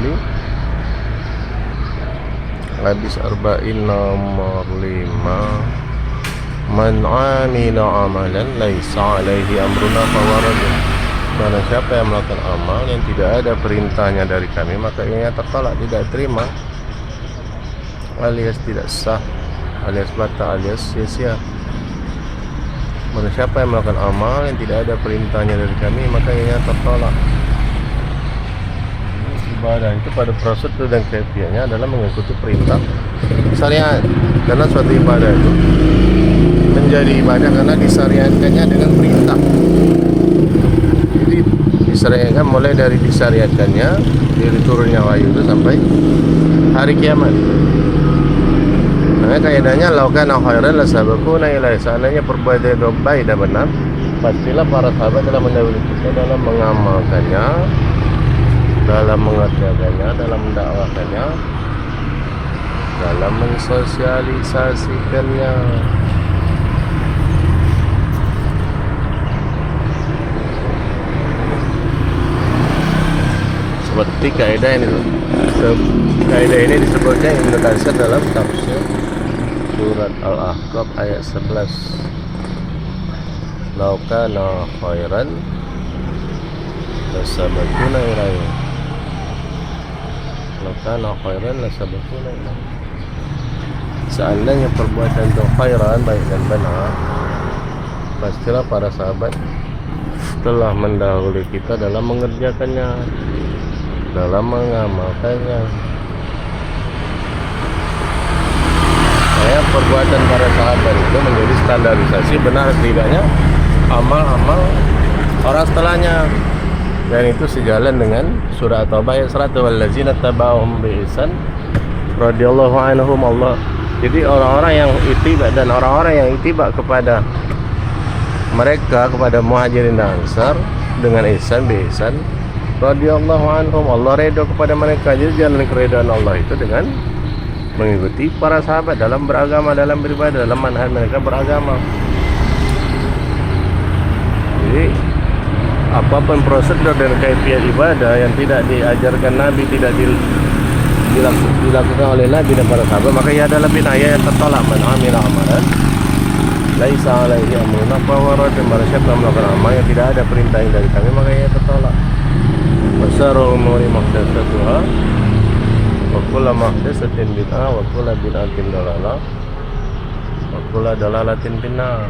kembali. Hadis arba'in nomor 5. Man amila amalan laisa alaihi amruna fawarad. Barang siapa yang melakukan amal yang tidak ada perintahnya dari kami, maka ia tertolak, tidak terima, alias tidak sah, alias batal, alias sia-sia. Barang siapa yang melakukan amal yang tidak ada perintahnya dari kami, maka ia tertolak. Ibadah itu pada prosedur dan kaifiahnya adalah mengikuti perintah syariat. Karena suatu ibadah itu menjadi ibadah karena disyariatkannya dengan perintah. Jadi disyariatkan mulai dari disyariatkannya, dari turunnya wahyu itu sampai hari kiamat. Nah, kaidahnya laukana khairan lasabaquna ilaihi. Seandainya perbuatan itu baik dan benar, pastilah para sahabat telah mendahului kita dalam mengamalkannya, dalam mengerjakannya, dalam mendakwahkannya, dalam mensosialisasikannya. Seperti kaidah ini disebutnya Ibnu Katsir dalam tafsir surat Al-Ahqaf ayat 11. Lau kana khairan lasabaquna ilaihi. Lau kana khairan lasabaquna ilaihi. Seandainya perbuatan itu khairan, baik dan benar, pastilah para sahabat telah mendahului kita dalam mengerjakannya, dalam mengamalkannya. Perbuatan para sahabat itu menjadi standarisasi benar tidaknya amal-amal orang setelahnya, dan itu sejalan dengan surah At-Taubah ayat 100, wallazina tabauhum bi ihsan radhiyallahu anhum. Allah, jadi orang-orang yang ittiba dan orang-orang yang ittiba kepada mereka, kepada Muhajirin dan Ansar dengan ihsan, bi ihsan radhiyallahu anhum, Allah redha kepada mereka. Jadi jalan keridhaan Allah itu dengan mengikuti para sahabat dalam beragama, dalam beribadah, dalam manhaj mereka beragama. Jadi apapun prosedur dan kaifiah ibadah yang tidak diajarkan Nabi, tidak dilakukan oleh Nabi dan para sahabat, maka ia adalah bid'ah yang tertolak. Man amila amalan laisa alaihi amruna fahuwa radd. Barang siapa melakukan amal yang tidak ada perintah dari kami, maka ia tertolak. Wasarul umuri muhdatsatuha wa kullu muhdatsatin bid'ah wa kullu bid'atin dalalah wa kullu dalalatin finnar.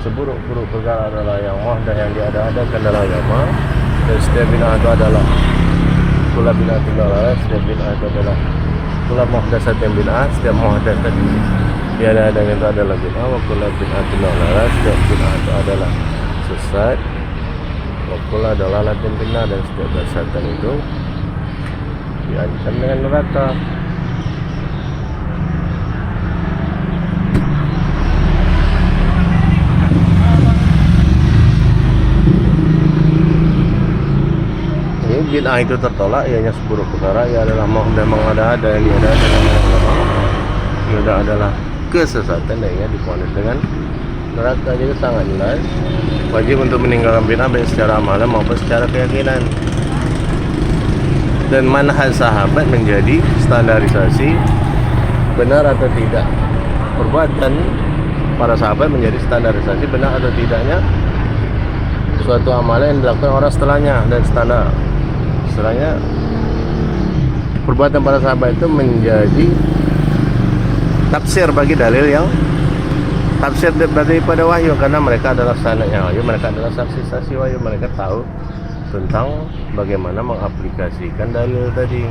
Seburuk-buruk perkara adalah yang muhdath, yang diada-adakan dalam agama, dan setiap bid'ah itu adalah kullu bid'atin dalalah. Setiap bid'ah itu adalah kullu muhdatsatin bid'ah. Setiap muhdath tadi diada-adakan itu adalah bid'ah. Wa kullu bid'atin dalalah. Setiap bid'ah itu adalah sesat. Wa kullu dalalatin finnar. Dan setiap kesesatan itu diancam dengan neraka. Ini bid'ah itu tertolak, ianya seburuk perkara, ia adalah dan mengada-ada yang diada-ada dengan agama. Ia adalah kesesatan dan ia difonis dengan neraka. Jadi sangat jelas wajib untuk meninggalkan bid'ah baik secara amalan maupun secara keyakinan. Dan manhaj sahabat menjadi standarisasi benar atau tidak. Perbuatan para sahabat menjadi standarisasi benar atau tidaknya suatu amalan yang dilakukan orang setelahnya, dan standar setelahnya perbuatan para sahabat itu menjadi tafsir bagi dalil yang tafsir daripada wahyu, karena mereka adalah sanadnya wahyu, mereka adalah saksi-saksi wahyu, mereka tahu tentang bagaimana mengaplikasikan dalil tadi.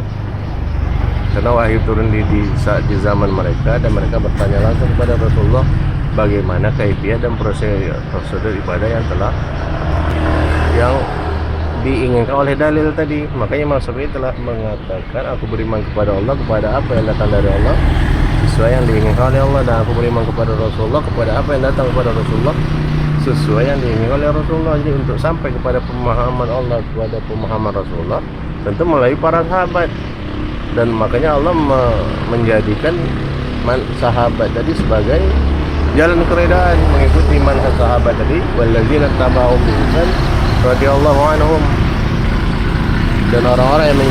Karena wahyu turun di zaman mereka, dan mereka bertanya langsung kepada Rasulullah bagaimana kaifiah dan prosedur ibadah yang diinginkan oleh dalil tadi. Makanya Masyafi'i telah mengatakan, aku beriman kepada Allah, kepada apa yang datang dari Allah sesuai yang diinginkan oleh Allah, dan aku beriman kepada Rasulullah, kepada apa yang datang kepada Rasulullah sesuai yang diinginkan oleh Rasulullah. Jadi untuk sampai kepada pemahaman Allah, kepada pemahaman Rasulullah, tentu melalui para sahabat. Dan makanya Allah menjadikan sahabat tadi sebagai jalan keridhaan, mengikuti manhaj sahabat tadi, wallazina tabauhum bi ihsan radhiyallahu anhum. Dan orang-orang yang